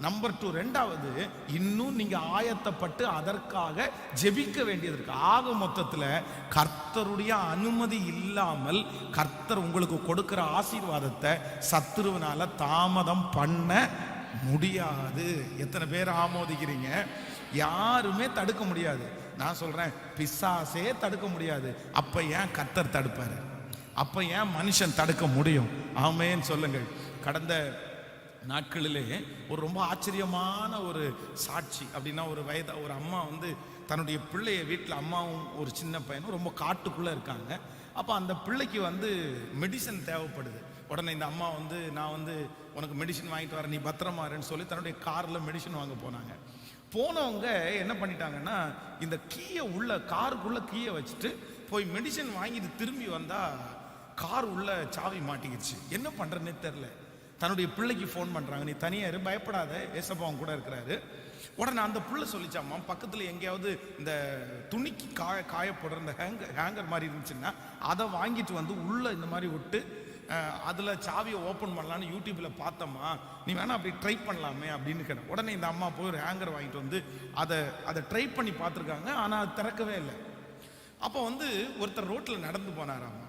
Number 2, ரெண்டாவது, இன்னும் நீங்க ஆயத்தப்பட்டு அதற்காக ஜெபிக்க வேண்டியது இருக்கு. ஆக மொத்தத்தில் கர்த்தருடைய அனுமதி இல்லாமல் கர்த்தர் உங்களுக்கு கொடுக்கிற ஆசீர்வாதத்தை சத்துருவினால தாமதம் பண்ண முடியாது. எத்தனை பேர் ஆமோதிக்கிறீங்க? யாருமே தடுக்க முடியாது. நான் சொல்றேன், பிசாசே தடுக்க முடியாது. அப்ப ஏன் கர்த்தர் தடுப்பாரு? அப்ப ஏன் மனுஷன் தடுக்க முடியும்? ஆமென் சொல்லுங்கள். கடந்த நாட்களிலே ஒரு ரொம்ப ஆச்சரியமான ஒரு சாட்சி. அப்படின்னா, ஒரு அம்மா தன்னுடைய பிள்ளைய வீட்டில், அம்மாவும் ஒரு சின்ன பையனும் ரொம்ப காட்டுக்குள்ளே இருக்காங்க. அப்போ அந்த பிள்ளைக்கு மெடிசன் தேவைப்படுது. உடனே இந்த அம்மா நான் உனக்கு மெடிசன் வாங்கிட்டு வரேன், நீ பத்திரமா இருன்னு சொல்லி தன்னுடைய காரில் மெடிசன் வாங்க போனாங்க. போனவங்க என்ன பண்ணிட்டாங்கன்னா, இந்த காருக்குள்ள கீயை வச்சுட்டு போய் மெடிசன் வாங்கிட்டு திரும்பி வந்தா கார் உள்ள சாவி மாட்டிக்கிடுச்சு. என்ன பண்றேன்னே தெரியல. தன்னுடைய பிள்ளைக்கு ஃபோன் பண்றாங்க, நீ தனியா இரு, பயப்படாத, ஏசப்பா அவன் கூட இருக்கிறாரு. உடனே அந்த புள்ள சொல்லிச்சாமா, பக்கத்துல எங்கேயாவது இந்த துணிக்கு காயப்படுற இந்த ஹேங்கர் மாதிரி இருந்துச்சுன்னா அதை வாங்கிட்டு உள்ள இந்த மாதிரி விட்டு அதுல சாவியை ஓப்பன் பண்ணலான்னு யூடியூப்ல பார்த்தோமா, நீ வேணா அப்படி ட்ரை பண்ணலாமே அப்படின்னு கேட்டேன். உடனே இந்த அம்மா போய் ஒரு ஹேங்கர் வாங்கிட்டு அதை ட்ரை பண்ணி பார்த்துருக்காங்க. ஆனா அது திறக்கவே இல்லை. அப்போ ஒருத்தர் ரோட்ல நடந்து போனாராமா.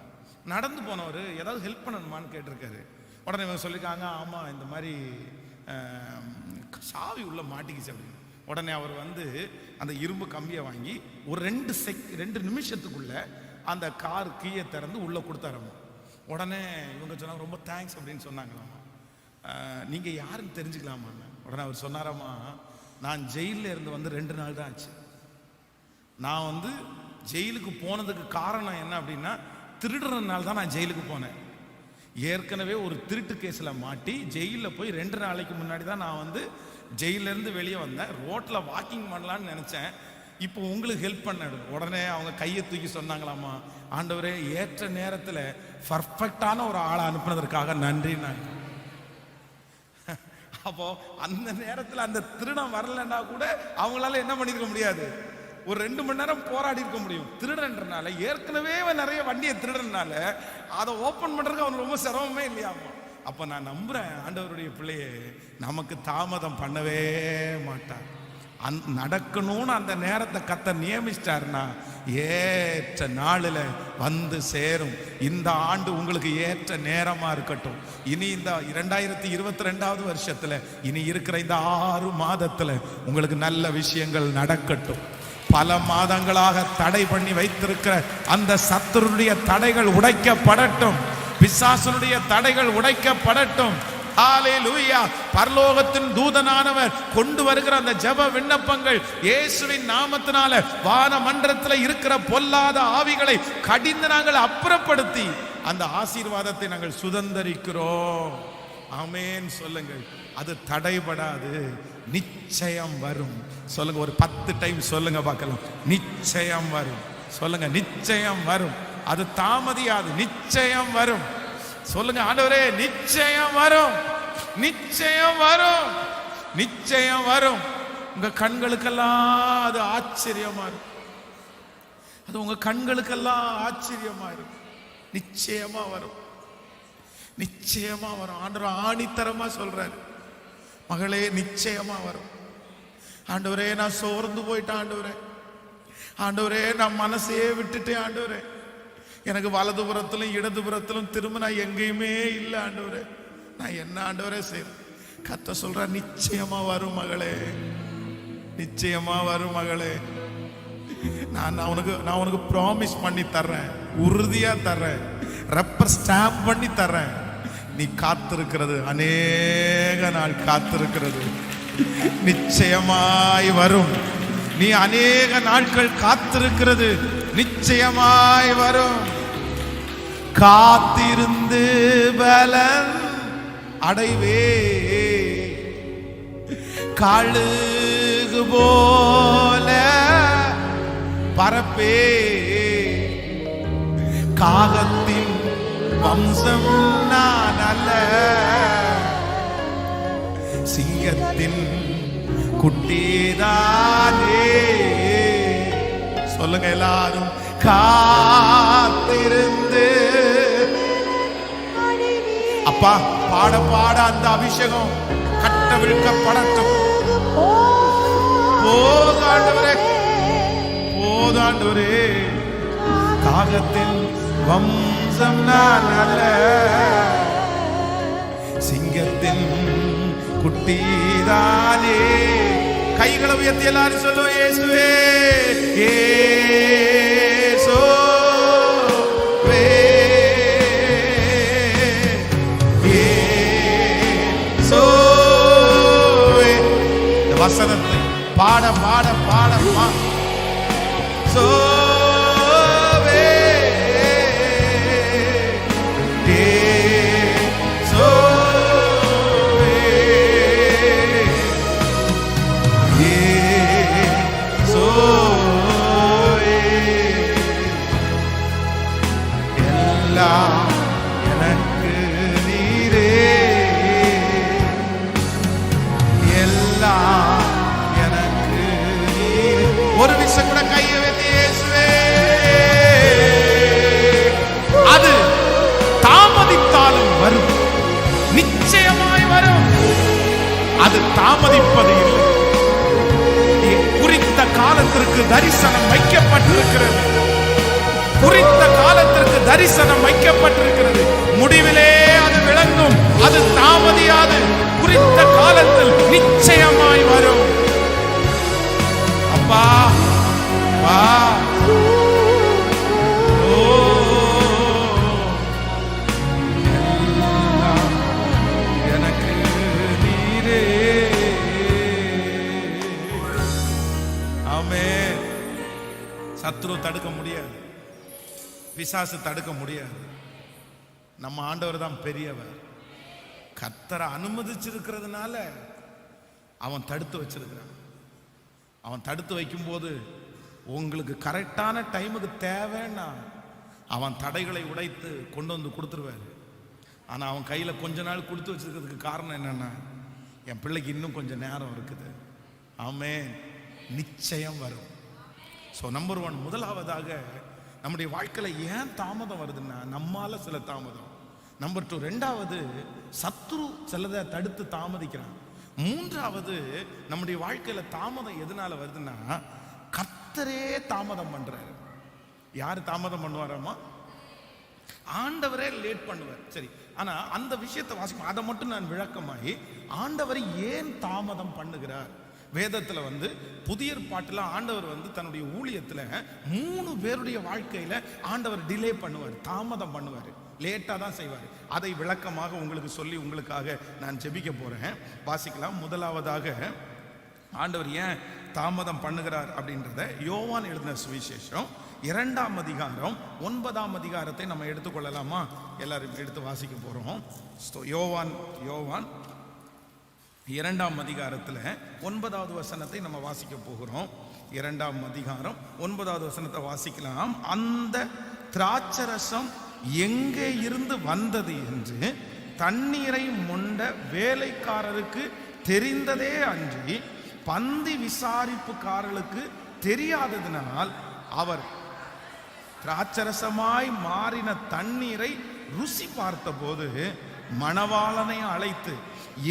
நடந்து போனவர் ஏதாவது ஹெல்ப் பண்ணணுமான்னு கேட்டிருக்காரு. உடனே இவங்க சொல்லியிருக்காங்க, ஆமா இந்த மாதிரி சாவி உள்ள மாட்டிக்கிச்சு அப்படின்னு. உடனே அவர் அந்த இரும்பு கம்பியை வாங்கி ஒரு 2 நிமிஷத்துக்குள்ள அந்த கார் கீயை திறந்து உள்ள கொடுத்தாராமா. உடனே இவங்க சொன்னாங்க, ரொம்ப தேங்க்ஸ் அப்படின்னு சொன்னாங்களாமா. நீங்க யாருன்னு தெரிஞ்சுக்கலாமா? உடனே அவர் சொன்னாராமா, நான் ஜெயிலில் இருந்து 2 நாள் தான் ஆச்சு. நான் ஜெயிலுக்கு போனதுக்கு காரணம் என்ன அப்படின்னா, திருடுறதுனால தான் நான் ஜெயிலுக்கு போனேன். ஏற்கனவே ஒரு திருட்டு கேஸில் மாட்டி ஜெயிலில் போய் 2 நாளைக்கு முன்னாடி தான் நான் ஜெயிலிருந்து வெளியே வந்தேன். ரோட்டில் வாக்கிங் பண்ணலான்னு நினச்சேன். இப்போ உங்களுக்கு ஹெல்ப் பண்ண. உடனே அவங்க கையை தூக்கி சொன்னாங்களாமா, ஆண்டவரே ஏற்ற நேரத்தில் பர்ஃபெக்டான ஒரு ஆளை அனுப்புனதற்காக நன்றினாங்க. அப்போ அந்த நேரத்தில் அந்த திருடம் வரலன்னா கூட அவங்களால என்ன பண்ணிருக்க முடியாது, ஒரு 2 மணி நேரம் போராடி இருக்க முடியும். திருடன்றனால, ஏற்கனவே நிறைய வண்டியை திருடனால அதை ஓப்பன் பண்றதுக்கு அவனுக்கு ரொம்ப சிரமமே இல்லையாமா. அப்ப நான் நம்புறேன், ஆண்டவருடைய பிள்ளையே நமக்கு தாமதம் பண்ணவே மாட்டார். நடக்கணும்னு அந்த நேரத்தை கர்த்தர் நியமிச்சிட்டாருன்னா ஏற்ற நாளில் சேரும். இந்த ஆண்டு உங்களுக்கு ஏற்ற நேரமா இருக்கட்டும். இனி இந்த 2022 வருஷத்துல, இனி இருக்கிற இந்த 6 மாதத்துல உங்களுக்கு நல்ல விஷயங்கள் நடக்கட்டும். பல மாதங்களாக தடை பண்ணி வைத்திருக்கிற அந்த சத்துருடைய தடைகள் உடைக்கப்படட்டும். பிசாசனுடைய தடைகள் உடைக்கப்படட்டும். ஹல்லேலூயா. பரலோகத்தின் தூதனானவர் கொண்டு வருகிற அந்த ஜெப விண்ணப்பங்கள் இயேசுவின் நாமத்தினால வான மண்டலத்தில் இருக்கிற பொல்லாத ஆவிகளை கடிந்து நாங்கள் அப்புறப்படுத்தி அந்த ஆசீர்வாதத்தை நாங்கள் சுதந்தரிக்கிறோம். ஆமென் சொல்லுங்கள். அது தடைபடாது, நிச்சயம் வரும். சொல்லுங்க, ஒரு 10 டைம் சொல்லுங்க பார்க்கலாம். நிச்சயம் வரும். சொல்லுங்க, நிச்சயம் வரும். அது தாமதியாது, நிச்சயம் வரும். சொல்லுங்க, ஆண்டவரே நிச்சயம் வரும், நிச்சயம் வரும், நிச்சயம் வரும். உங்க கண்களுக்கெல்லாம் அது ஆச்சரியமா இருக்கும். அது உங்க கண்களுக்கெல்லாம் ஆச்சரியமா இருக்கும். நிச்சயமா வரும், நிச்சயமா வரும். ஆண்டவர் ஆணித்தரமா சொல்றாரு, மகளே நிச்சயமா வரும். ஆண்டவரே நான் சோர்ந்து போயிட்டேன், ஆண்டவரே, ஆண்டவரே நான் மனசையே விட்டுட்டேன், ஆண்டவரே எனக்கு வலதுபுறத்திலும் இடதுபுறத்திலும் திரும்ப நான் எங்கேயுமே இல்லை, ஆண்டவரே நான் என்ன ஆண்டவரே செய்றேன்? கர்த்தர் சொல்ற, நிச்சயமா வரும் மகளே, நிச்சயமா வரும் மகளே. நான் உனக்கு ப்ராமிஸ் பண்ணி தர்றேன், உறுதியா தர்றேன், ரப்பர் ஸ்டாம்ப் பண்ணி தர்றேன். நீ காத்திருக்கிறது அநேக நாள் காத்திருக்கிறது நிச்சயமாய் வரும். நீ அநேக நாட்கள் காத்திருக்கிறது நிச்சயமாய் வரும். காத்திருந்து பலன் அடைவே, கழுகு போல பரப்பே, காகத்தின் வம்சம் நான் அல்ல, சிங்கத்தின் குட்டிதானே. சொல்லுங்க எல்லாரும், காத்திருந்து. அப்பா பாட பாட அந்த அபிஷேகம் கட்ட கவிழ்க்கப்படட்டும். போதாண்டவரே, போதாண்டவரே, காகத்தின் வம்சம் நான் அல்ல, சிங்கத்தின் குட்டிதானே. கைகளை உயர்த்தி எல்லாரும் சொல்லுவோம், இயேசுவே இயேசுவே இயேசுவே. இந்த வசனத்தை பாட பாட பாட சோவே எனக்கு நீரே, எல்லாம் எனக்கு நீரே. ஒரு நிமிஷம் கூட கையை வைத்து இயேசுவே. அது தாமதித்தாலும் வரும், நிச்சயமாய் வரும். அது தாமதிப்பது இல்லை. குறித்த காலத்திற்கு தரிசனம் வைக்கப்பட்டிருக்கிறது. குறித்த காலத்திற்கு தரிசனம் வைக்கப்பட்டிருக்கிறது. முடிவிலே அது விளங்கும். அது தாமதியாது. குறித்த காலத்தில் நிச்சயமாய் வரும். அப்பா வா. எனக்கு நீரே. ஆமென். சத்துரு தடுக்க முடியாது, பிசாசு தடுக்க முடியாது. நம்ம ஆண்டவர் தான் பெரியவர். கர்த்தரை அனுமதிச்சிருக்கிறதுனால அவன் தடுத்து வச்சிருக்கிறான். அவன் தடுத்து வைக்கும்போது உங்களுக்கு கரெக்டான டைமுக்கு தேவைன்னா அவன் தடைகளை உடைத்து கொண்டு வந்து கொடுத்துருவாரு. ஆனால் அவன் கையில் கொஞ்ச நாள் கொடுத்து வச்சிருக்கிறதுக்கு காரணம் என்னன்னா, என் பிள்ளைக்கு இன்னும் கொஞ்சம் நேரம் இருக்குது. ஆமென். நிச்சயம் வரும். ஸோ நம்பர் 1, முதலாவதாக நம்முடைய வாழ்க்கையில் ஏன் தாமதம் வருதுன்னா நம்மால சில தாமதம். நம்பர் 2, ரெண்டாவது சத்துரு சிலதை தடுத்து தாமதிக்கிறான். மூன்றாவது நம்முடைய வாழ்க்கையில தாமதம் எதனால வருதுன்னா கர்த்தரே தாமதம் பண்றாரு. யாரு தாமதம் பண்ணுவாராமா? ஆண்டவரே லேட் பண்ணுவார். சரி, ஆனா அந்த விஷயத்தை வாசிக்கும், அதை மட்டும் நான் விளக்கமாகி ஆண்டவர் ஏன் தாமதம் பண்ணுகிறார். வேதத்துல புதிய ஏற்பாட்டுல ஆண்டவர் தன்னுடைய ஊழியத்துல 3 பேருடைய வாழ்க்கையில ஆண்டவர் டிலே பண்ணுவார், தாமதம் பண்ணுவார், லேட்டா தான் செய்வார். அதை விளக்கமாக உங்களுக்கு சொல்லி உங்களுக்காக நான் ஜெபிக்க போறேன். வாசிக்கலாம். முதலாவதாக ஆண்டவர் ஏன் தாமதம் பண்ணுகிறார் அப்படின்றத யோவான் எழுதின சுவிசேஷம் 2ஆம் அதிகாரம் 9ஆம் அதிகாரத்தை நம்ம எடுத்துக்கொள்ளலாமா? எல்லாரும் எடுத்து வாசிக்க போறோம். யோவான் 2ஆம் அதிகாரத்தில் 9வது வசனத்தை நம்ம வாசிக்க போகிறோம். 2ஆம் அதிகாரம் 9வது வசனத்தை வாசிக்கலாம். அந்த திராட்சரசம் எங்கே இருந்து வந்தது என்று தண்ணீரை மொண்ட வேலைக்காரருக்கு தெரிந்ததே அன்றி பந்தி விசாரிப்புக்காரர்களுக்கு தெரியாததினால் அவர் திராட்சரசமாய் மாறின தண்ணீரை ருசி பார்த்தபோது மணவாளனை அழைத்து,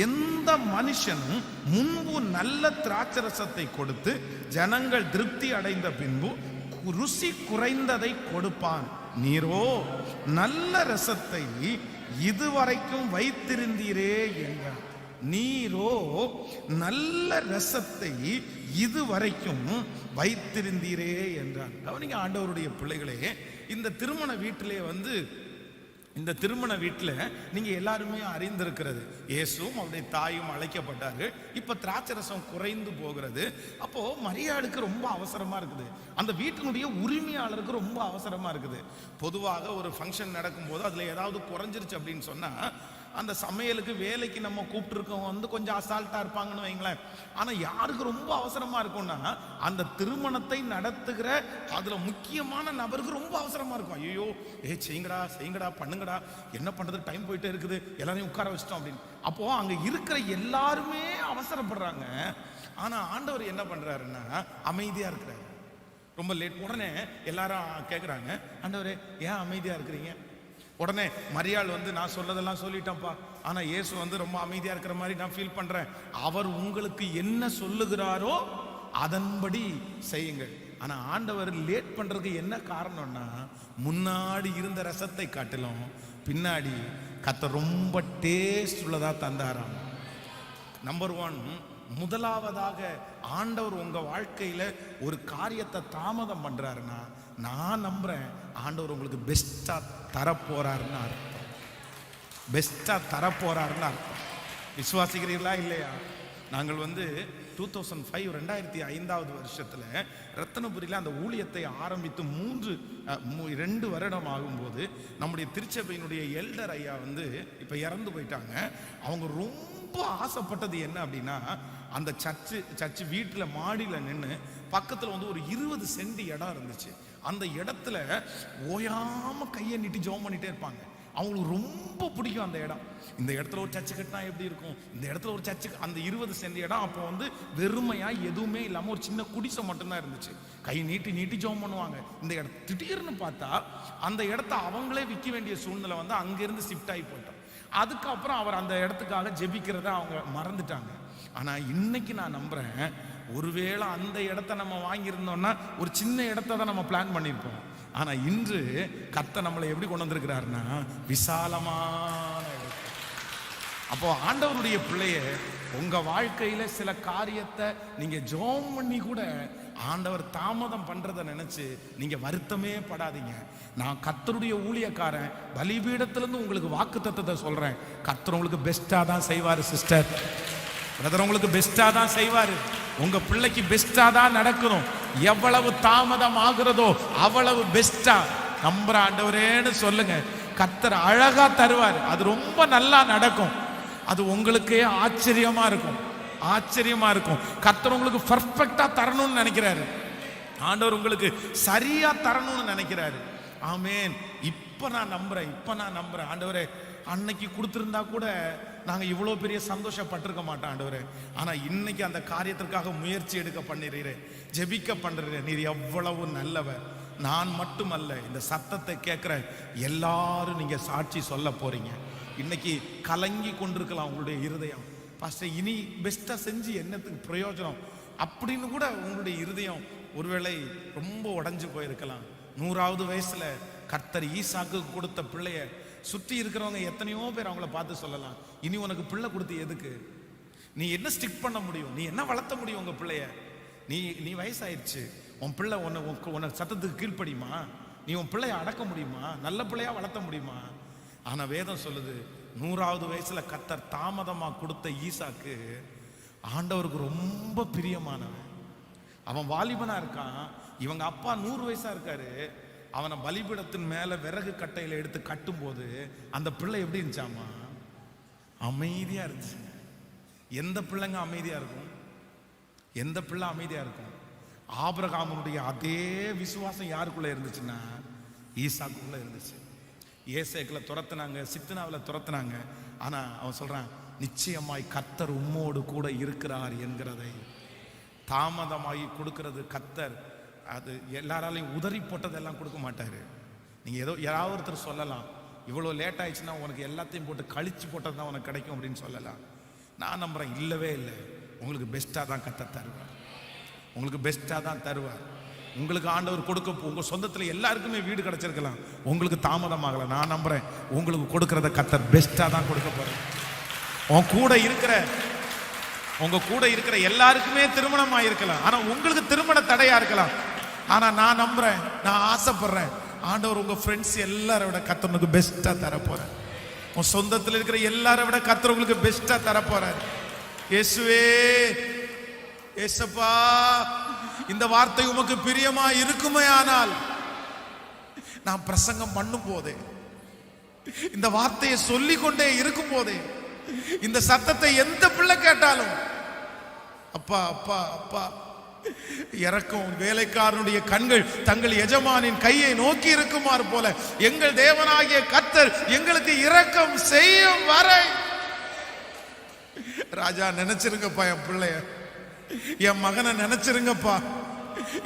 எந்த மனுஷனும் முன்பு நல்ல திராட்சரசத்தை கொடுத்து ஜனங்கள் திருப்தி அடைந்த பின்பு ருசி குறைந்ததை கொடுப்பான், நீரோ நல்ல ரசத்தை இதுவரைக்கும் வைத்திருந்தீரே என்றார். நீரோ நல்ல ரசத்தை இதுவரைக்கும் வைத்திருந்தீரே என்றார். கவனிங்க ஆண்டவருடைய பிள்ளைகளே, இந்த திருமண வீட்டிலே இந்த திருமண வீட்டில் நீங்க எல்லாருமே அறிந்திருக்கிறது, இயேசுவும் அவருடைய தாயும் அழைக்கப்பட்டார்கள். இப்ப திராட்சரசம் குறைந்து போகிறது. அப்போ மரியாளுக்கு ரொம்ப அவசரமா இருக்குது, அந்த வீட்டினுடைய உரிமையாளருக்கு ரொம்ப அவசரமா இருக்குது. பொதுவாக ஒரு ஃபங்க்ஷன் நடக்கும்போது அதுல ஏதாவது குறைஞ்சிருச்சு அப்படின்னு சொன்னா அந்த சமையலுக்கு வேலைக்கு நம்ம கூப்பிட்டுருக்கவங்க கொஞ்சம் அசால்ட்டா இருப்பாங்கன்னு வைங்களேன். ஆனா யாருக்கு ரொம்ப அவசரமா இருக்கும்னா அந்த திருமணத்தை நடத்துகிற அதுல முக்கியமான நபருக்கு ரொம்ப அவசரமா இருக்கும். ஐயோ செய்யுங்கடா பண்ணுங்கடா, என்ன பண்றது, டைம் போயிட்டே இருக்குது, எல்லாரையும் உட்கார வச்சிட்டோம் அப்படின்னு. அப்போ அங்க இருக்கிற எல்லாருமே அவசரப்படுறாங்க. ஆனா ஆண்டவர் என்ன பண்றாருன்னா அமைதியா இருக்கிறாரு. ரொம்ப லேட். உடனே எல்லாரும் கேட்குறாங்க, ஆண்டவரே ஏன் அமைதியா இருக்கிறீங்க? உடனே மரியாள் நான் சொன்னதெல்லாம் சொல்லிட்டேன்ப்பா, ஆனா இயேசு ரொம்ப அமைதியா இருக்கிற மாதிரி நான் ஃபீல் பண்றேன். அவர் உங்களுக்கு என்ன சொல்லுகிறாரோ அதன்படி செய்யுங்கள். ஆனா ஆண்டவர் லேட் பண்றதுக்கு என்ன காரணம்னா, முன்னாடி இருந்த ரசத்தை காட்டிலும் பின்னாடி கர்த்தர் ரொம்ப டேஸ்ட் உள்ளதா தந்தாராம். நம்பர் 1, முதலாவதாக ஆண்டவர் உங்க வாழ்க்கையில ஒரு காரியத்தை தாமதம் பண்றாருன்னா, நான் நம்புறேன் ஆண்டவர் உங்களுக்கு பெஸ்டா தரப்போறாருன்னு அர்த்தம். பெஸ்டா தரப்போறாருன்னு அர்த்தம். விசுவாசிக்கிறீர்களா இல்லையா? நாங்கள் 2005 2005வது வருஷத்துல ரத்தனபுரியில அந்த ஊழியத்தை ஆரம்பித்து 2 வருடம் ஆகும்போது நம்முடைய திருச்சபையினுடைய எல்டர் ஐயா இப்ப இறந்து போயிட்டாங்க. அவங்க ரொம்ப ஆசைப்பட்டது என்ன அப்படின்னா, அந்த சர்ச்சு வீட்டுல மாடியில நின்று பக்கத்துல ஒரு 20 சென்ட் இடம் இருந்துச்சு. அந்த இடத்துல ஓயாம கையை நீட்டி ஜெபம் பண்ணிட்டே இருப்பாங்க. அவங்களுக்கு ரொம்ப பிடிக்கும் அந்த இடம். இந்த இடத்துல ஒரு சர்ச்சு கட்டினா எப்படி இருக்கும், இந்த இடத்துல ஒரு சர்ச்சு. அந்த 20 சென்ட் இடம் அப்போ வெறுமையா எதுவுமே இல்லாம ஒரு சின்ன குடிசை மட்டும்தான் இருந்துச்சு. கை நீட்டி நீட்டி ஜெபம் பண்ணுவாங்க. இந்த இடம் திடீர்னு பார்த்தா அந்த இடத்த அவங்களே விற்க வேண்டிய சூழ்நிலை அங்கிருந்து ஷிஃப்ட் ஆகி போயிட்டோம். அதுக்கப்புறம் அவர் அந்த இடத்துக்காக ஜெபிக்கிறத அவங்க மறந்துட்டாங்க. ஆனா இன்னைக்கு நான் நம்புறேன், ஒருவேளை அந்த இடத்த நம்ம வாங்கியிருந்தோம்னா ஒரு சின்ன இடத்த தான் நம்ம பிளான் பண்ணியிருப்போம். ஆனா இன்று கர்த்தர் நம்மளை எப்படி கொண்டு வந்திருக்கிறாருன்னா, விசாலமான இடம். அப்போ ஆண்டவருடைய பிள்ளைய, உங்க வாழ்க்கையில சில காரியத்தை நீங்க ஜெபம் பண்ணி கூட ஆண்டவர் தாமதம் பண்றதை நினைச்சு நீங்க வருத்தமே படாதீங்க. நான் கர்த்தருடைய ஊழியக்காரன், பலிபீடத்திலிருந்து உங்களுக்கு வாக்குத்தத்தத்தை சொல்றேன். கர்த்தர் உங்களுக்கு பெஸ்டா தான் செய்வாரு சிஸ்டர், பிரதர். உங்களுக்கு பெஸ்டா தான் செய்வாரு. உங்க பிள்ளைக்கு பெஸ்டா தான் நடக்கணும். எவ்வளவு தாமதம் ஆகிறதோ அவ்வளவு பெஸ்டா நம்புற ஆண்டவரேன்னு சொல்லுங்க. கர்த்தர் அழகா தருவார். அது ரொம்ப நல்லா நடக்கும். அது உங்களுக்கே ஆச்சரியமா இருக்கும், ஆச்சரியமா இருக்கும். கர்த்தர் உங்களுக்கு பர்ஃபெக்டா தரணும்னு நினைக்கிறாரு. ஆண்டவர் உங்களுக்கு சரியா தரணும்னு நினைக்கிறாரு. ஆமேன். இப்ப நான் நம்புறேன் ஆண்டவரே, அன்னைக்கு கொடுத்திருந்தா கூட நாங்க இவ்வளவு பெரிய சந்தோஷப்பட்டிருக்க மாட்டோம் ஆண்டவரே. ஆனா இன்னைக்கு அந்த காரியத்திற்காக முயற்சி எடுக்க பண்ணிடுறேன், ஜெபிக்க பண்றேன். நீர் எவ்வளவு நல்லவர். நான் மட்டுமல்ல, இந்த சத்தத்தை கேட்கிற எல்லாரும் நீங்க சாட்சி சொல்ல போறீங்க. இன்னைக்கு கலங்கி கொண்டிருக்கலாம் உங்களுடைய இருதயம். பாஸ்டர், இனி பெஸ்டா செஞ்சு என்னத்துக்கு பிரயோஜனம் அப்படின்னு கூட உங்களுடைய இருதயம் ஒருவேளை ரொம்ப உடைஞ்சு போயிருக்கலாம். 100வது வயசுல கர்த்தர் ஈசாக்கு கொடுத்த பிள்ளைய சுற்றி இருக்கிறவங்க எத்தனையோ பேர் அவங்கள பார்த்து சொல்லலாம், இனி உனக்கு பிள்ளை கொடுத்து எதுக்கு? நீ என்ன ஸ்டிக் பண்ண முடியும்? நீ என்ன வளர்த்த முடியும் உங்க பிள்ளைய? நீ வயசாயிடுச்சு, உன் பிள்ளை உன்னை சத்தத்துக்கு கீழ்ப்படியுமா? நீ உன் பிள்ளைய அடக்க முடியுமா? நல்ல பிள்ளையா வளர்த்த முடியுமா? ஆனா வேதம் சொல்லுது, 100வது வயசுல கர்த்தர் தாமதமா கொடுத்த ஈசாக்கு ஆண்டவருக்கு ரொம்ப பிரியமானவன். அவன் வாலிபனா இருக்கான். இவங்க அப்பா 100 வயசா இருக்காரு. அவனை பலிபீடத்தின் மேல விறகு கட்டையில எடுத்து கட்டும் போது அந்த பிள்ளை எப்படி இருந்துச்சாமா? அமைதியா இருந்துச்சு. எந்த பிள்ளைங்க அமைதியா இருக்கும்? எந்த பிள்ளை அமைதியா இருக்கும்? ஆபிரகாமுடைய அதே விசுவாசம் யாருக்குள்ள இருந்துச்சுன்னா ஈசாக்குள்ள இருந்துச்சு. ஏசேக்கில் துரத்துனாங்க, சித்னாவில் துரத்துனாங்க. ஆனா அவன் சொல்றான், நிச்சயமாய் கர்த்தர் உம்மோடு கூட இருக்கிறார் என்கிறதை. தாமதமாகி கொடுக்கிறது கர்த்தர். அது எல்லாராலையும் உதறி போட்டதெல்லாம் கொடுக்க மாட்டாரு. நீங்க யாராவது ஒருத்தர் சொல்லலாம், இவ்வளோ லேட் ஆயிடுச்சுன்னா உனக்கு எல்லாத்தையும் போட்டு கழிச்சு போட்டது தான் உனக்கு கிடைக்கும் அப்படின்னு சொல்லலாம். நான் நம்புறேன், இல்லவே இல்லை. உங்களுக்கு பெஸ்ட்டாக தான் கர்த்தர் தருவார். உங்களுக்கு பெஸ்ட்டாக தான் தருவார். உங்களுக்கு ஆண்டவர் கொடுக்க, உங்க சொந்தத்தில் எல்லாருக்குமே வீடு கிடைச்சிருக்கலாம், உங்களுக்கு தாமதமாகல. நான் நம்புறேன் உங்களுக்கு கொடுக்கறத கர்த்தர் பெஸ்ட்டாக தான் கொடுக்க போறேன். உங்க கூட இருக்கிற எல்லாருக்குமே திருமணம் ஆயிருக்கலாம், ஆனா உங்களுக்கு திருமண தடையா இருக்கலாம். ஆனா நான் நம்புறேன், நான் ஆசைப்படுறேன், ஆண்டவர் உங்க ஃப்ரெண்ட்ஸ் எல்லாரை விட கர்த்தர் உங்களுக்கு பெஸ்டா தர போறார். உன் சொந்தத்தில் இருக்கிற எல்லாரை விட கர்த்தர் உங்களுக்கு பெஸ்டா தர போறார். இயேசுவே, இயேசப்பா, இந்த வார்த்தை உமக்கு பிரியமா இருக்குமே ஆனால் நான் பிரசங்கம் பண்ணும் போதே, இந்த வார்த்தையை சொல்லிக் கொண்டே இருக்கும் போதே, இந்த சத்தத்தை எந்த பிள்ளை கேட்டாலும் அப்பா அப்பா அப்பா இறக்கும். வேலைக்காரனுடைய கண்கள் தங்கள் எஜமானின் கையை நோக்கி இருக்குமாறு போல எங்கள் தேவனாகிய கர்த்தர் எங்களுக்கு இரக்கம் செய்யும் வரை. ராஜா, நினைச்சிருங்கப்பா என் பிள்ளைய, என் மகனை நினைச்சிருங்கப்பா.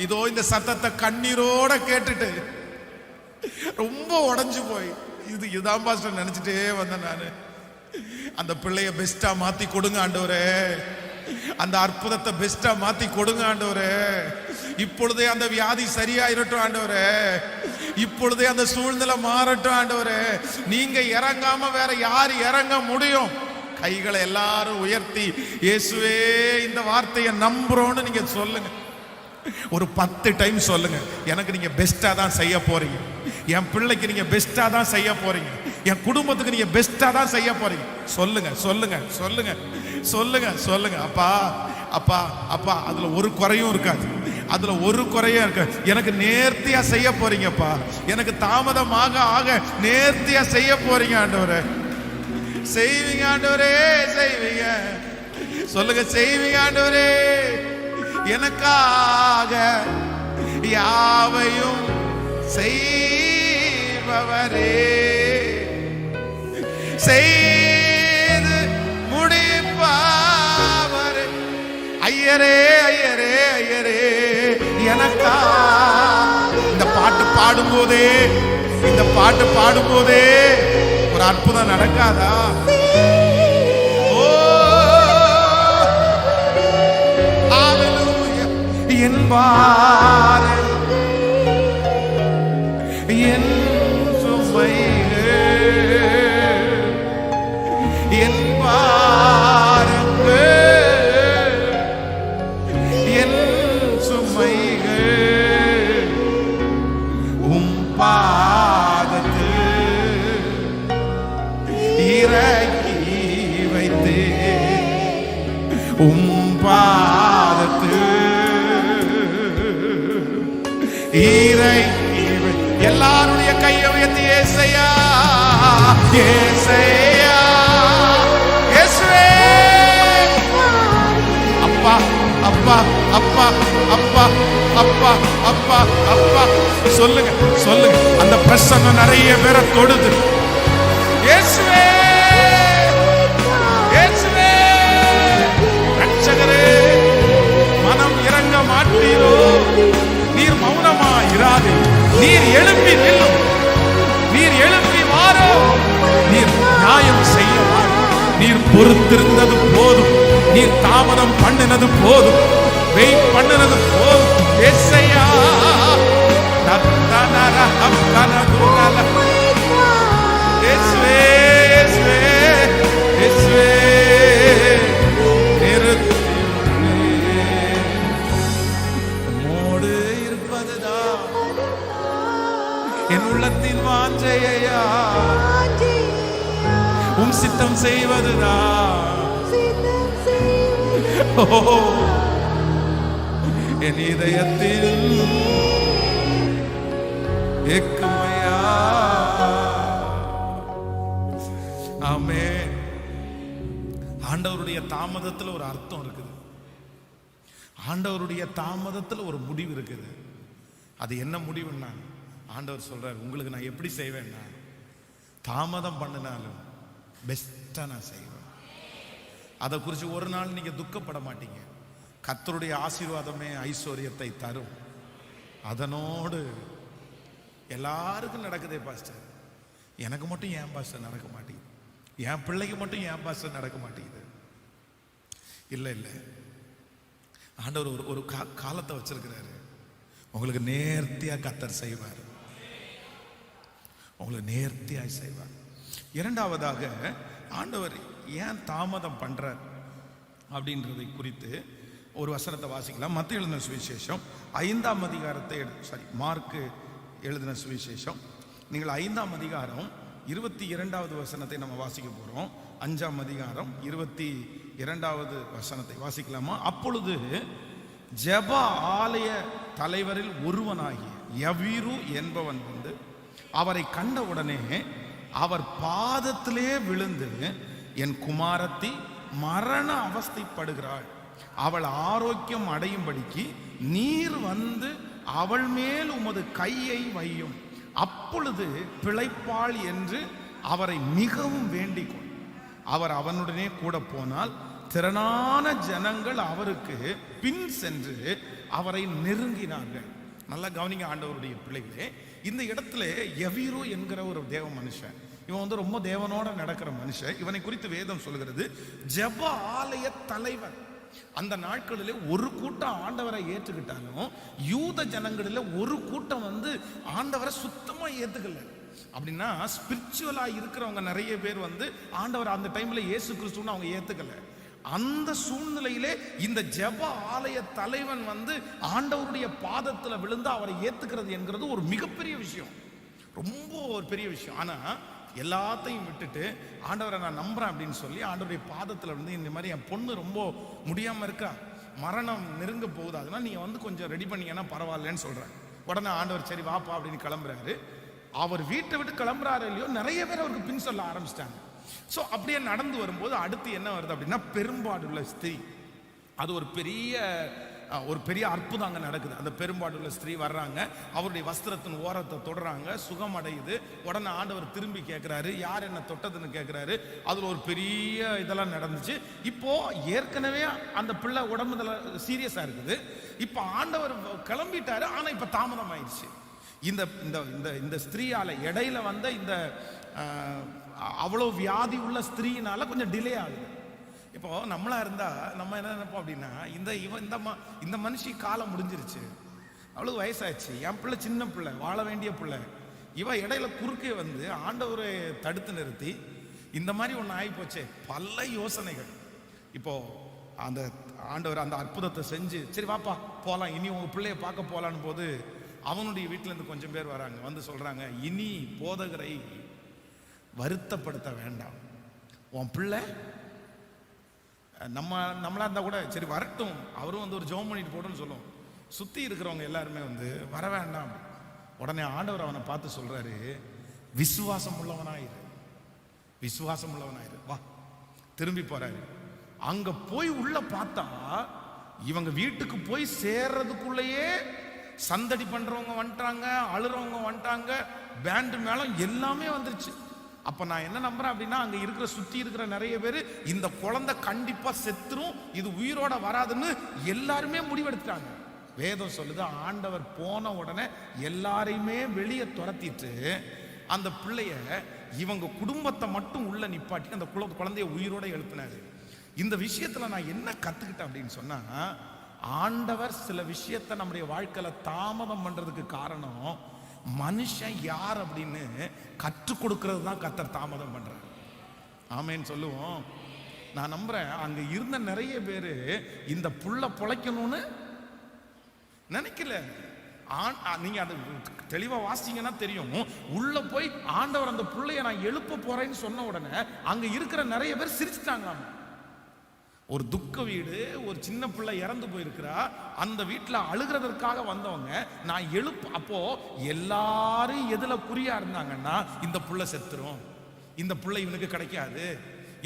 இதோ இந்த சத்தத்தை கண்ணீரோட கேட்டுட்டு ரொம்ப உடைஞ்சு போய் இதுதான் பாஸ்டர் நினைச்சிட்டே வந்தேன் நானு. அந்த பிள்ளைய பெஸ்டா மாத்தி கொடுங்க ஆண்டவரே, அந்த அற்புதத்தை பெஸ்டா மாத்தி கொடுங்க ஆண்டவரே. இப்பொழுதே அந்த வியாதி சரியாயிரட்டும் ஆண்டவரே, இப்பொழுதே அந்த சூழ்நிலை மாறட்டும் ஆண்டவரே. நீங்க இறங்காம வேற யார் இறங்க முடியும்? கைகளை எல்லாரும் உயர்த்தி இயேசுவே இந்த வார்த்தையை நம்புறோம்னு நீங்க சொல்லுங்க. ஒரு 10 டைம் சொல்லுங்க. எனக்கு நீங்க பெஸ்டா தான் செய்ய போறீங்க, என் பிள்ளைக்கு நீங்க பெஸ்டா தான் செய்ய போறீங்க, என் குடும்பத்துக்கு நீங்க பெஸ்டா தான் செய்ய போறீங்க. சொல்லுங்க சொல்லுங்க சொல்லுங்க சொல்லுங்க சொல்லுங்க. அப்பா அப்பா அப்பா, அதுல ஒரு குறையும் இருக்காது, அதுல ஒரு குறையும் இருக்காது. எனக்கு நேர்த்தியா செய்ய போறீங்கப்பா, எனக்கு தாமதமாக ஆக நேர்த்தியா செய்ய போறீங்க ஆண்டவரே. செய்வீங்க ஆண்டவரே, செய்வீங்க. சொல்லுங்க, செய்வீங்க ஆண்டவரே. எனக்காக யாவையும் செய்பவரே, செய்து முடிப்பவரே. ஐயரே ஐயரே ஐயரே, எனக்கா. இந்த பாட்டு பாடும்போதே, இந்த பாட்டு பாடும்போதே ஒரு அற்புதம் நடக்காதா? என்பார் என் சுமைகள் என்பாருக்கு, என் சுமைகள் உம் பாதத்து இறக்கி வைத்தே, உம் பாதத்து எல்லாருடைய கையை உயர்த்தி ஏசையா ஏசையா இயேசுவே. அப்பா அப்பா அப்பா அப்பா அப்பா அப்பா அப்பா, சொல்லுங்க சொல்லுங்க. அந்த பிரசன்னம் நிறைய பேரை தொடுது. இயேசுவே இயேசுவே, ரட்சகரே, மனம் இறங்க மாட்டீரோ? நீர் மௌனமா இராதே, நீர் எழுப்பி நில்லும், நீர் எழுப்பி வாரோ, நீர் நியாயம் செய்ய வாரோ. நீர் பொறுத்திருந்தது போதும், நீர் தாமதம் பண்ணினது போதும், வெயிட் பண்ணினது போதும். ஏசையா தத்தனர அக்கனதுனல இயேசுவே இயேசுவே இயேசுவே, என் உள்ளத்தின் வாஞ்சையா உம் சித்தம் செய்வதுதான். என் இதயத்தில் ஏக்கமையா. ஆமென். ஆண்டவருடைய தாமதத்தில் ஒரு அர்த்தம் இருக்குது, ஆண்டவருடைய தாமதத்தில் ஒரு முடிவு இருக்குது. அது என்ன முடிவுன்னா, ஆண்டவர் சொல்றார், உங்களுக்கு நான் எப்படி செய்வேன்னா, தாமதம் பண்ணினாலும் பெஸ்டா நான் செய்வேன். அதை குறித்து ஒரு நாள் நீங்க துக்கப்பட மாட்டீங்க. கர்த்தருடைய ஆசீர்வாதமே ஐஸ்வர்யத்தை தரும். அதனோடு எல்லாருக்கும் நடக்குதே பாஸ்டர், எனக்கு மட்டும் ஏன் பாஸ்டர் நடக்க மாட்டேங்குது, என் பிள்ளைக்கு மட்டும் ஏன் பாஸ்டர் நடக்க மாட்டேங்குது? இல்லை இல்லை, ஆண்டவர் ஒரு காலத்தை வச்சிருக்கிறாரு. உங்களுக்கு நேர்த்தியா கர்த்தர் செய்வார், உங்களுக்கு நேர்த்தியாய் செய்வார். இரண்டாவதாக, ஆண்டவர் ஏன் தாமதம் பண்றார் அப்படின்றதை குறித்து ஒரு வசனத்தை வாசிக்கலாம். மத்தேயு எழுதின சுவிசேஷம் 5ஆம் அதிகாரத்தை மார்க்கு எழுதின சுவிசேஷம், நீங்கள் 5ஆம் அதிகாரம் 22வது வசனத்தை நம்ம வாசிக்க போறோம். 5ஆம் அதிகாரம் 22வது வசனத்தை வாசிக்கலாமா? அப்பொழுது ஜெப ஆலய தலைவரில் ஒருவனாகிய யவீரு என்பவன் வந்து அவரை கண்டவுடனே அவர் பாதத்திலே விழுந்து, என் குமாரத்தி மரண அவஸ்தைப்படுகிறாள், அவள் ஆரோக்கியம் அடையும்படிக்கு நீர் வந்து அவள் மேல் உமது கையை வையும், அப்பொழுது பிழைப்பாள் என்று அவரை மிகவும் வேண்டிக் கொண்டார். அவர் அவனுடனே கூட போனால் திரளான ஜனங்கள் அவருக்கு பின் சென்று அவரை நெருங்கினார்கள். நல்லா கவனிங்க ஆண்டவருடைய பிள்ளைகளே. இந்த இடத்துல யவீரு என்கிற ஒரு தேவ மனுஷன், இவன் வந்து ரொம்ப தேவனோட நடக்கிற மனுஷன். இவனை குறித்து வேதம் சொல்கிறது ஜெப ஆலய தலைவன். அந்த நாட்களிலே ஒரு கூட்டம் ஆண்டவரை ஏற்றுக்கிட்டாலும் யூத ஜனங்களில் ஒரு கூட்டம் வந்து ஆண்டவரை சுத்தமா ஏத்துக்கல. அப்படின்னா ஸ்பிரிச்சுவலா இருக்கிறவங்க நிறைய பேர் வந்து ஆண்டவர் அந்த டைம்ல இயேசு கிறிஸ்துன்னு அவங்க ஏத்துக்கல. அந்த சூழ்நிலையிலே இந்த ஜெப ஆலய தலைவன் வந்து ஆண்டவருடைய பாதத்துல விழுந்து அவரை ஏத்துக்கிறது என்கிறது ஒரு மிகப்பெரிய விஷயம், ரொம்ப ஒரு பெரிய விஷயம். ஆனா எல்லாத்தையும் விட்டுட்டு ஆண்டவரை நான் நம்புறேன் அப்படின்னு சொல்லி ஆண்டவருடைய பாதத்துல வந்து இந்த மாதிரி என் பொண்ணு ரொம்ப முடியாம இருக்கா, மரணம் நெருங்க போகுது, அதனால நீங்க வந்து கொஞ்சம் ரெடி பண்ணீங்கன்னா பரவாயில்லன்னு சொல்றேன். உடனே ஆண்டவர் சரி வாப்பா அப்படின்னு கிளம்புறாரு. அவர் வீட்டை விட்டு கிளம்புறாரு இல்லையோ, நிறைய பேர் அவருக்கு பின் சொல்ல ஆரம்பிச்சிட்டாங்க. ஸோ அப்படியே நடந்து வரும்போது அடுத்து என்ன வருது அப்படின்னா, பெரும்பாடுள்ள ஸ்திரீ. அது ஒரு பெரிய அற்புதம் அங்கே நடக்குது. அந்த பெரும்பாடுள்ள ஸ்திரீ வர்றாங்க, அவருடைய வஸ்திரத்தின் ஓரத்தை தொடுறாங்க, சுகம் அடையுது. உடனே ஆண்டவர் திரும்பி கேட்குறாரு, யார் என்ன தொட்டதுன்னு கேட்குறாரு. அதில் ஒரு பெரிய இதெல்லாம் நடந்துச்சு. இப்போ ஏற்கனவே அந்த பிள்ளை உடம்புல சீரியஸாக இருக்குது. இப்போ ஆண்டவர் கிளம்பிட்டாரு, ஆனால் இப்போ தாமதம் ஆயிடுச்சு. இந்த இந்த இந்த ஸ்திரீயால இடையில வந்த இந்த அவ்வளோ வியாதி உள்ள ஸ்திரீனால கொஞ்சம் டிலே ஆகுது. இப்போ நம்மளா இருந்தா நம்ம என்ன நினைப்போம் அப்படின்னா, இந்த மனுஷி காலம் முடிஞ்சிருச்சு, அவளுக்கு வயசாச்சு, என் பிள்ளை சின்ன பிள்ளை, வாழ வேண்டிய பிள்ளை, இவ இடையில குறுக்கே வந்து ஆண்டவரை தடுத்து நிறுத்தி இந்த மாதிரி ஒன்று ஆகி போச்சே. பல யோசனைகள். இப்போ அந்த ஆண்டவர் அந்த அற்புதத்தை செஞ்சு சரி வாப்பா போகலாம், இனி உங்க பிள்ளைய பார்க்க போகலான்னு போது அவனுடைய வீட்டில இருந்து கொஞ்சம் பேர் வராங்க, வந்து சொல்றாங்க, இனி போதகரை வருத்தப்படுத்த வேண்டாம், உன் பிள்ளை நம்மளா இருந்தா கூட சரி வரட்டும், அவரும் வந்து ஒரு ஜெபம் பண்ணிட்டு போட்டுன்னு சொல்லுவோம். சுத்தி இருக்கிறவங்க எல்லாருமே வந்து வர வேண்டாம். உடனே ஆண்டவர் அவனை பார்த்து சொல்றாரு, விசுவாசம் உள்ளவனாயிரு, விசுவாசம் உள்ளவனாயிரு, வா. திரும்பி போறாரு. அங்க போய் உள்ள பார்த்தா இவங்க வீட்டுக்கு போய் சேர்றதுக்குள்ளேயே சந்தடி பண்றவங்க வந்துட்டாங்க, அழுறவங்க வந்துட்டாங்க, பேண்டு மேளம் எல்லாமே வந்துருச்சு. அப்ப நான் என்ன நம்புறேன் அப்படின்னா, அங்க இருக்கிற சுத்தி இருக்கிற நிறைய பேர் இந்த குழந்தை கண்டிப்பா செத்துரும், இது உயிரோட வராதுன்னு எல்லாருமே முடிவெடுத்தாங்க. வேதம் சொல்லுது, ஆண்டவர் போன உடனே எல்லாரையுமே வெளியே துரத்திட்டு அந்த பிள்ளைய இவங்க குடும்பத்தை மட்டும் உள்ள நிப்பாட்டி அந்த குழந்தைய உயிரோட எழுப்பினாரு. இந்த விஷயத்துல நான் என்ன கத்துக்கிட்டேன் அப்படின்னு சொன்னா, ஆண்டவர் சில விஷயத்தை நம்முடைய வாழ்க்கையில தாமதம் பண்றதுக்கு காரணம் மனுஷன் யார் அப்படின்னு கற்றுக் கொடுக்கிறது தான் கர்த்தர் தாமதம் பண்றாரு. ஆமேன்னு சொல்லுவோம். நான் நம்புறேன் அங்க இருந்த நிறைய பேரு இந்த புள்ள பொழைக்கணும்னு நினைக்கல. நீங்க அது தெளிவா வாசிங்கன்னா தெரியும். உள்ள போய் ஆண்டவர் அந்த புள்ளைய நான் எழுப்ப போறேன்னு சொன்ன உடனே அங்க இருக்கிற நிறைய பேர் சிரிச்சுட்டாங்க. ஒரு துக்க வீடு, ஒரு சின்ன பிள்ளை இறந்து போயிருக்கிறா, அந்த வீட்டில் அழுகிறதற்காக வந்தவங்க நான் அப்போ எல்லாரும் எதுல குறியா இருந்தாங்கன்னா, இந்த புள்ள செத்துரும், இந்த புள்ள இவனுக்கு கிடைக்காது,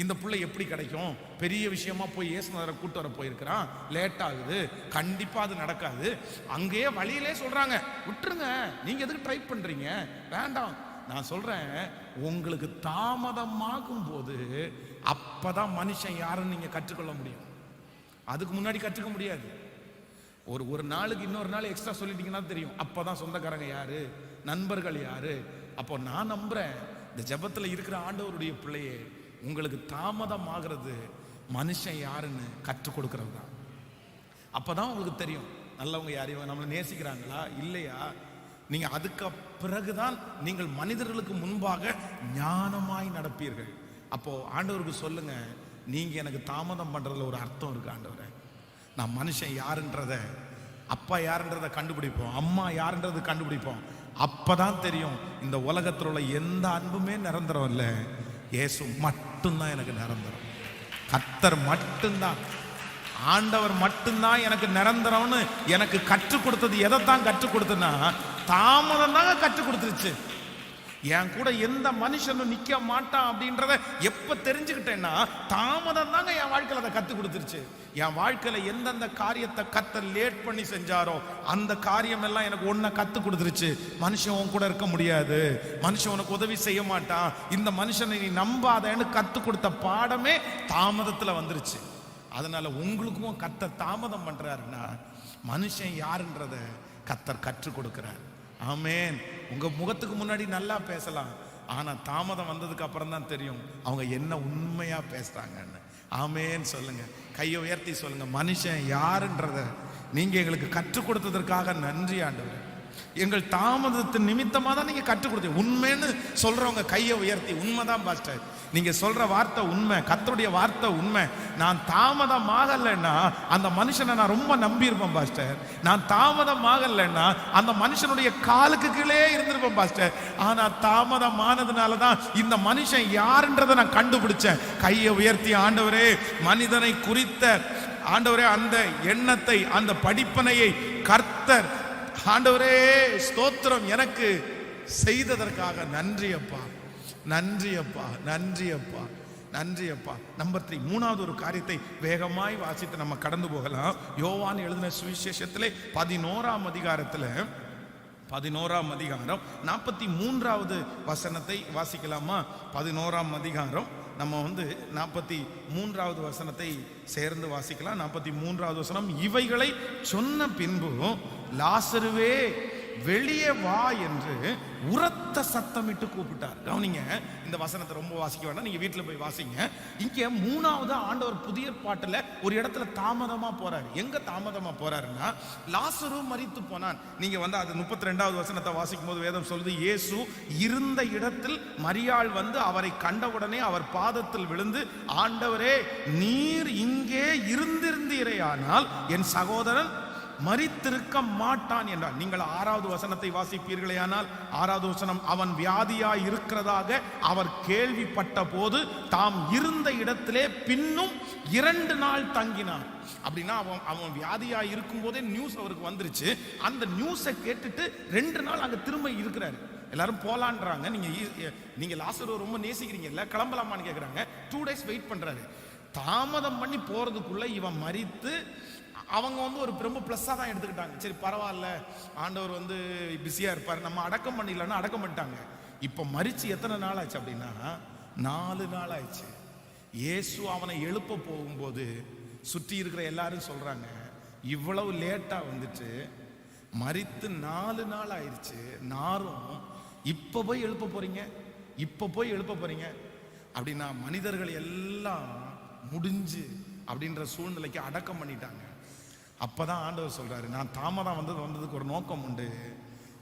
இந்த புள்ள எப்படி கிடைக்கும், பெரிய விஷயமா போய் இயேசுநாதரை கூட்டு வர போயிருக்கிறான், லேட் ஆகுது, கண்டிப்பா அது நடக்காது. அங்கேயே வழியிலே சொல்றாங்க, விட்டுருங்க, நீங்க எதுக்கு ட்ரை பண்றீங்க, வேண்டாம். நான் சொல்றேன், உங்களுக்கு தாமதமாகும் போது அப்பதான் மனுஷன் யாருன்னு நீங்க கற்றுக்கொள்ள முடியும். அதுக்கு முன்னாடி கற்றுக்க முடியாது. ஒரு நாளுக்கு இன்னொரு நாள் எக்ஸ்ட்ரா சொல்லிட்டீங்கன்னா தெரியும், அப்பதான் சொந்தக்காரங்க யாரு, நண்பர்கள் யாரு. அப்போ நான் நம்புறேன், இந்த ஜெபத்துல இருக்கிற ஆண்டவருடைய பிள்ளையே, உங்களுக்கு தாமதம் ஆகிறது மனுஷன் யாருன்னு கற்றுக் கொடுக்கறது தான். அப்பதான் உங்களுக்கு தெரியும் நல்லவங்க யாரையும் நம்மளை நேசிக்கிறாங்களா இல்லையா. நீங்க அதுக்கு பிறகுதான் நீங்கள் மனிதர்களுக்கு முன்பாக ஞானமாய் நடப்பீர்கள். அப்போ ஆண்டவருக்கு சொல்லுங்க, நீங்க எனக்கு தாமதம் பண்றதுல ஒரு அர்த்தம் இருக்கு ஆண்டவரே. நான் மனுஷன் யாருன்றத, அப்பா யாருன்றத கண்டுபிடிப்போம், அம்மா யாருன்றது கண்டுபிடிப்போம். அப்பதான் தெரியும் இந்த உலகத்தில் உள்ள எந்த அன்புமே நிரந்தரம் இல்லை, இயேசு மட்டும்தான் எனக்கு நிரந்தரம். கர்த்தர் மட்டும்தான், ஆண்டவர் மட்டும்தான் எனக்கு நிரந்தரம்னு எனக்கு கற்றுக் கொடுத்தது. எதைத்தான் கற்றுக் கொடுத்தனா, தாமதம் தாங்க கற்றுக் கொடுத்துருச்சு. என் கூட எந்த மனுஷனும் நிக்க மாட்டான் அப்படின்றத எப்ப தெரிஞ்சுக்கிட்டேன்னா, தாமதம் தாங்க என் வாழ்க்கையில அதை கற்றுக் கொடுத்துருச்சு. என் வாழ்க்கையில எந்தெந்த காரியத்தை கர்த்தர் லேட் பண்ணி செஞ்சாரோ அந்த காரியம் எல்லாம் எனக்கு ஒன்ன கற்றுக் கொடுத்துருச்சு. மனுஷன் உன் கூட இருக்க முடியாது, மனுஷன் உனக்கு உதவி செய்ய மாட்டான், இந்த மனுஷனை நீ நம்பாதேன்னு கற்றுக் கொடுத்த பாடமே தாமதத்துல வந்துருச்சு. அதனால உங்களுக்கும் கர்த்தர் தாமதம் பண்றாருன்னா, மனுஷன் யாருன்றத கர்த்தர் கற்றுக் கொடுக்கிறார். ஆமென். உங்க முகத்துக்கு முன்னாடி நல்லா பேசலாம், ஆனா தாமதம் வந்ததுக்கு அப்புறம் தான் தெரியும் அவங்க என்ன உண்மையா பேசுறாங்கன்னு. ஆமென் சொல்லுங்க. கையை உயர்த்தி சொல்லுங்க, மனுஷன் யாருன்றத நீங்க எங்களுக்கு கற்றுக் கொடுத்ததற்காக நன்றி ஆண்டவரே. எங்கள் தாமதத்தின் நிமித்தமா தான் நீங்க கற்றுக் கொடுத்தீங்க. உண்மைன்னு சொல்றவங்க கையை உயர்த்தி, உண்மைதான் பாஸ்டர், நீங்க சொல்ற வார்த்தை உண்மை, கர்த்தருடைய வார்த்தை உண்மை. நான் தாமதமாகலைன்னா அந்த மனுஷனை நான் ரொம்ப நம்பியிருப்பேன் பாஸ்டர். நான் தாமதமாகலைன்னா அந்த மனுஷனுடைய காலுக்கு கீழே இருந்திருப்பேன் பாஸ்டர். ஆனா தாமதமானதுனால தான் இந்த மனுஷன் யாருன்றதை நான் கண்டுபிடிச்சேன். கையை உயர்த்தி ஆண்டவரே, மனிதனை குறித்த ஆண்டவரே அந்த எண்ணத்தை, அந்த படிப்பனையை கர்த்தர் ஆண்டவரே ஸ்தோத்திரம் எனக்கு செய்ததற்காக நன்றி அப்பா, நன்றி அப்பா, நன்றி அப்பா, நன்றி அப்பா. நம்பர் 3, மூணாவது ஒரு காரியத்தை வேகமாய் வாசித்து நம்ம கடந்து போகலாம். யோவான் எழுதின சுவிசேஷத்திலே 11ஆம் அதிகாரத்தில் 11ஆம் அதிகாரம் 43வது வசனத்தை வாசிக்கலாமா? 11ஆம் அதிகாரம் நம்ம 43வது வசனத்தை சேர்ந்து வாசிக்கலாம். 43வது வசனம், இவைகளை சொன்ன பின்பு லாசருவே வெளியே வா என்று உரத்த சத்தமிட்டு கூப்பிட்டார். கவனிங்க, இந்த வசனத்தை ரொம்ப வாசிக்க வேண்டாம், நீங்க வீட்டில் போய் வாசிங்க. இங்க 3வது ஆண்டவர் புதிய பாட்டுல ஒரு இடத்துல தாமதமா போறாரு. எங்க தாமதமா போறாருன்னா, லாசரு மரித்து போனான். நீங்க அது 32வது வசனத்தை வாசிக்கும் போது வேதம் சொல்லுது, இயேசு இருந்த இடத்தில் மரியாள் அவரை கண்டவுடனே அவர் பாதத்தில் விழுந்து, ஆண்டவரே நீர் இங்கே இருந்திருந்தீரே ஆனால் என் சகோதரன் மரித்திருக்க மாட்டான் என்றார். நீங்கள் 6வது வசனத்தை வாசிப்பீர்களே ஆனால் 6வது வசனம், அவன் வியாதியாய் இருக்கிறதாக அவர் கேள்விப்பட்ட போது தாம் இருந்த இடத்திலே பின்னும் 2 நாள் தங்கினார். அப்படின்னா அவன் வியாதியாய் இருக்கும் போதே நியூஸ் அவருக்கு வந்துருச்சு. அந்த நியூஸை கேட்டுட்டு 2 நாள் அங்க திரும்ப இருக்கிறாரு. எல்லாரும் போலான்றாங்க. நீங்க லாசரு ரொம்ப நேசிக்கிறீங்கல்ல, கிளம்பலாமான்னு கேட்குறாங்க. 2 days வெயிட் பண்றாரு. தாமதம் பண்ணி போறதுக்குள்ள இவன் மரித்து, அவங்க ஒரு ரொம்ப ப்ளஸ்ஸாக தான் எடுத்துக்கிட்டாங்க. சரி பரவாயில்ல, ஆண்டவர் பிஸியாக இருப்பார், நம்ம அடக்கம் பண்ணிடலன்னா அடக்கம் பண்ணிட்டாங்க. இப்போ மரிச்சு எத்தனை நாள் ஆச்சு அப்படின்னா 4 நாள் ஆயிடுச்சு. இயேசு அவனை எழுப்ப போகும்போது சுற்றி இருக்கிற எல்லாரும் சொல்றாங்க, இவ்வளவு லேட்டாக வந்துட்டு மரித்து 4 நாள் ஆயிடுச்சு, நாரும் இப்போ போய் எழுப்ப போறீங்க, இப்போ போய் எழுப்ப போறீங்க அப்படின்னா மனிதர்கள் எல்லாம் முடிஞ்சு அப்படின்ற சூழ்நிலைக்கு அடக்கம் பண்ணிட்டாங்க. அப்பதான் ஆண்டவர் சொல்றாரு, நான் தாமதம் வந்ததுக்கு ஒரு நோக்கம் உண்டு.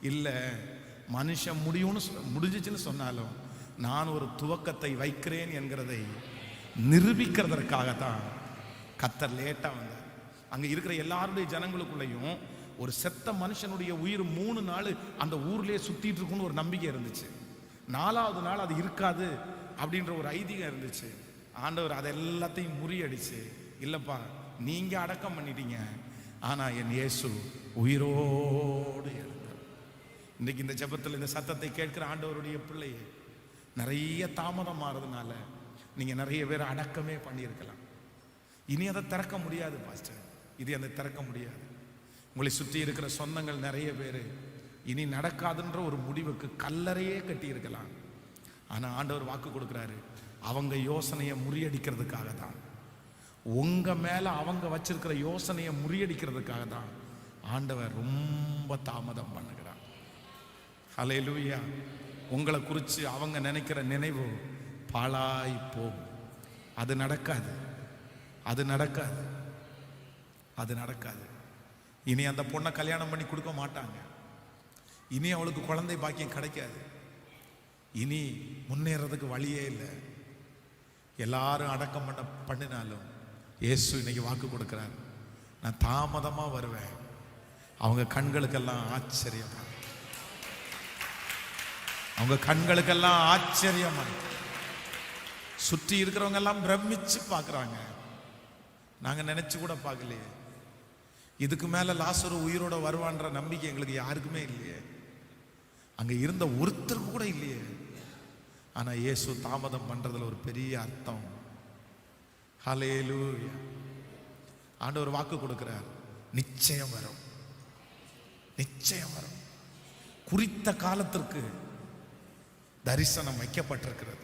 இல்லை, மனுஷன் முடிஞ்சிச்சுன்னு சொன்னாலும் நான் ஒரு துவக்கத்தை வைக்கிறேன் என்கிறதை நிரூபிக்கிறதற்காகத்தான் கர்த்தர் லேட்டா வந்தார். அங்க இருக்கிற எல்லாருடைய ஜனங்களுக்குள்ளேயும் ஒரு செத்த மனுஷனுடைய உயிர் 3 நாள் அந்த ஊர்லயே சுத்திட்டு இருக்குன்னு ஒரு நம்பிக்கை இருந்துச்சு. 4வது நாள் அது இருக்காது அப்படின்ற ஒரு ஐதீகம் இருந்துச்சு. ஆண்டவர் அதை எல்லாத்தையும் முறியடிச்சு, இல்லப்பா நீங்க அடக்கம் பண்ணிட்டீங்க, ஆனா என் இயேசு உயிரோடு எழுந்தார். இன்னைக்கு இந்த ஜெபத்தில் இந்த சத்தத்தை கேட்கிற ஆண்டவருடைய பிள்ளையே, நிறைய தாமதம் ஆறதுனால நீங்க நிறைய பேர் அடக்கமே பண்ணியிருக்கலாம். இனி அதை திறக்க முடியாது பாஸ்டர், இது அதை திறக்க முடியாது. உங்களை சுற்றி இருக்கிற சொந்தங்கள் நிறைய பேர் இனி நடக்காதுன்ற ஒரு முடிவுக்கு கல்லறையே கட்டி இருக்கலாம். ஆனா ஆண்டவர் வாக்கு கொடுக்கிறாரு, அவங்க யோசனையை முறியடிக்கிறதுக்காக தான், உங்க மேல அவங்க வச்சிருக்கிற யோசனையை முறியடிக்கிறதுக்காக தான் ஆண்டவர் ரொம்ப தாமதம் பண்ணுகிறார். ஹல்லேலூயா. உங்களை குறித்து அவங்க நினைக்கிற நினைவு பாழாய் போகும். அது நடக்காது, அது நடக்காது, அது நடக்காது. இனி அந்த பொண்ணை கல்யாணம் பண்ணி கொடுக்க மாட்டாங்க. இனி அவளுக்கு குழந்தை பாக்கியம் கிடைக்காது. இனி முன்னேறதுக்கு வழியே இல்லை. எல்லாரும் அடக்கம் பண்ணினாலும் இயேசு இன்னைக்கு வாக்கு கொடுக்கிறார், நான் தாமதமா வருவேன். அவங்க கண்களுக்கெல்லாம் ஆச்சரியமா, அவங்க கண்களுக்கெல்லாம் ஆச்சரியமா, சுற்றி இருக்கிறவங்க எல்லாம் பிரமிச்சு பார்க்கறாங்க. நாங்க நினைச்சு கூட பார்க்கலையே, இதுக்கு மேல லாசரு உயிரோட வருவான்ற நம்பிக்கை எங்களுக்கு யாருக்குமே இல்லையே, அங்க இருந்த ஒருத்தருக்கு கூட இல்லையே. ஆனா இயேசு தாமதம் பண்றதுல ஒரு பெரிய அர்த்தம். ஹல்லேலூயா. ஆண்டவர் வாக்கு கொடுக்கிறார், நிச்சயம் வரும், நிச்சயம் வரும். குறித்த காலத்திற்கு தரிசனம் வைக்கப்பட்டிருக்கிறது.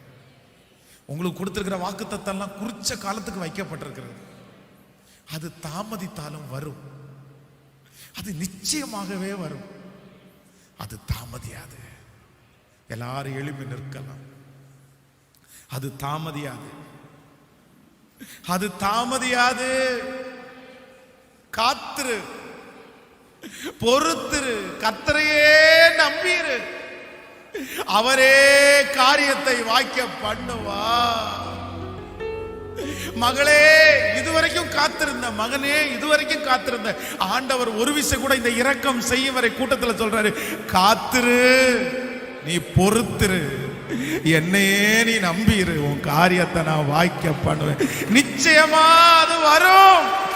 உங்களுக்கு கொடுத்திருக்கிற வாக்குத்தத்தெல்லாம் குறிச்ச காலத்துக்கு வைக்கப்பட்டிருக்கிறது. அது தாமதித்தாலும் வரும். அது நிச்சயமாகவே வரும். அது தாமதியாது. எல்லாரும் எழுப்பி நிற்கலாம். அது தாமதியாது. அது தாமதியாது. காத்திரு, பொறுத்திரு, கர்த்தரையே நம்பிரு. அவரே காரியத்தை வாய்க்க பண்ணுவா. மகளே, இதுவரைக்கும் காத்திருந்த மகனே, இதுவரைக்கும் காத்திருந்த ஆண்டவர் ஒரு விஷயம் கூட இந்த இரக்கம் செய்யும் வரை கூட்டத்தில் சொல்றாரு, காத்திரு, நீ பொறுத்திரு, என்னையே நீ நம்பிரு, உன் காரியத்தை நான் வாய்க்க பண்ணுவேன். நிச்சயமா அது வரும்.